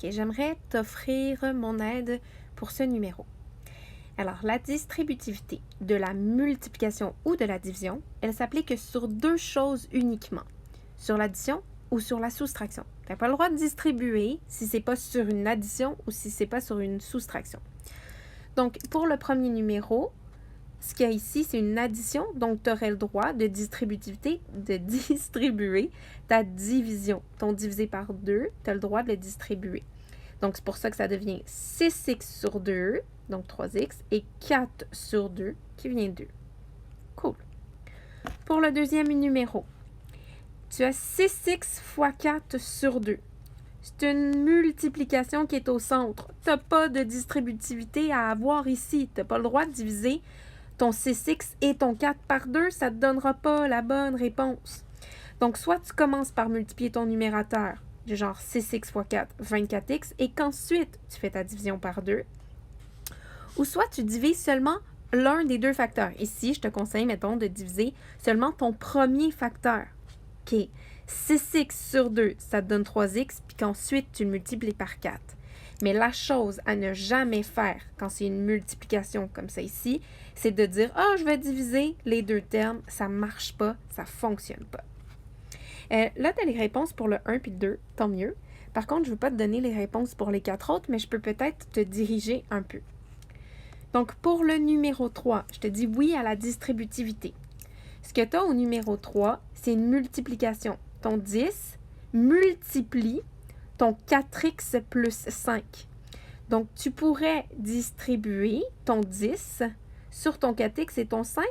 Ok, j'aimerais t'offrir mon aide pour ce numéro. Alors, la distributivité de la multiplication ou de la division, elle s'applique sur deux choses uniquement, sur l'addition ou sur la soustraction. Tu n'as pas le droit de distribuer si ce n'est pas sur une addition ou si ce n'est pas sur une soustraction. Donc, pour le premier numéro, ce qu'il y a ici, c'est une addition, donc tu aurais le droit de distributivité, de distribuer ta division. Ton divisé par 2, tu as le droit de le distribuer. Donc, c'est pour ça que ça devient 6x sur 2, donc 3x, et 4 sur 2, qui vient 2. Cool. Pour le deuxième numéro, tu as 6x fois 4 sur 2. C'est une multiplication qui est au centre. Tu n'as pas de distributivité à avoir ici. Tu n'as pas le droit de diviser ton 6x et ton 4 par 2. Ça ne te donnera pas la bonne réponse. Donc, soit tu commences par multiplier ton numérateur, du genre 6x fois 4, 24x, et qu'ensuite, tu fais ta division par 2. Ou soit tu divises seulement l'un des deux facteurs. Ici, je te conseille, mettons, de diviser seulement ton premier facteur. OK. 6x sur 2, ça te donne 3x, puis qu'ensuite, tu le multiplies par 4. Mais la chose à ne jamais faire quand c'est une multiplication comme ça ici, c'est de dire « Ah, je vais diviser les deux termes. » Ça ne marche pas, ça ne fonctionne pas. Là, tu as les réponses pour le 1 puis le 2, tant mieux. Par contre, je ne veux pas te donner les réponses pour les 4 autres, mais je peux peut-être te diriger un peu. Donc, pour le numéro 3, je te dis oui à la distributivité. Ce que tu as au numéro 3, c'est une multiplication. Ton 10 multiplie ton 4x plus 5. Donc, tu pourrais distribuer ton 10 sur ton 4x et ton 5,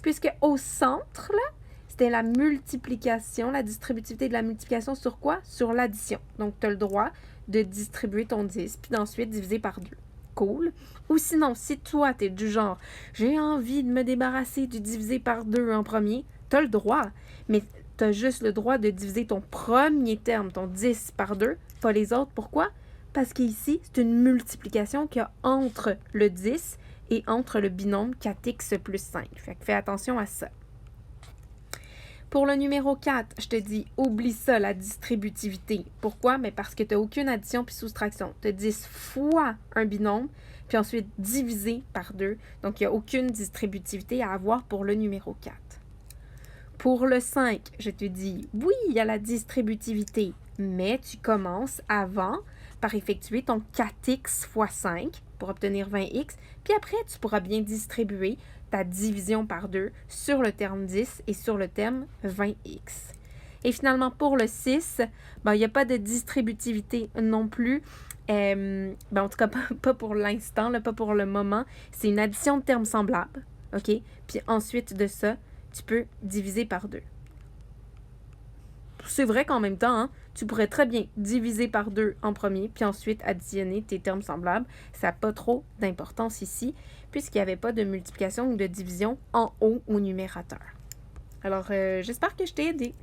puisque au centre, là, c'était la multiplication, la distributivité de la multiplication sur quoi? Sur l'addition. Donc, tu as le droit de distribuer ton 10, puis d'ensuite diviser par 2. Cool. Ou sinon, si toi, tu es du genre, j'ai envie de me débarrasser du divisé par 2 en premier, tu as le droit, mais tu as juste le droit de diviser ton premier terme, ton 10 par 2, pas les autres. Pourquoi? Parce qu'ici, c'est une multiplication qu'il y a entre le 10 et entre le binôme 4x plus 5. Fait que fais attention à ça. Pour le numéro 4, je te dis, oublie ça, la distributivité. Pourquoi? Mais parce que tu n'as aucune addition puis soustraction. Tu as 10 fois un binôme, puis ensuite divisé par 2. Donc, il n'y a aucune distributivité à avoir pour le numéro 4. Pour le 5, je te dis, oui, il y a la distributivité, mais tu commences avant par effectuer ton 4x fois 5 pour obtenir 20x, puis après, tu pourras bien distribuer ta division par 2 sur le terme 10 et sur le terme 20x. Et finalement, pour le 6, il n'y a pas de distributivité non plus. En tout cas, pas pour l'instant, là, pas pour le moment. C'est une addition de termes semblables. OK? Puis ensuite de ça, tu peux diviser par 2. C'est vrai qu'en même temps, tu pourrais très bien diviser par 2 en premier, puis ensuite additionner tes termes semblables. Ça n'a pas trop d'importance ici, puisqu'il n'y avait pas de multiplication ou de division en haut au numérateur. Alors, j'espère que je t'ai aidé.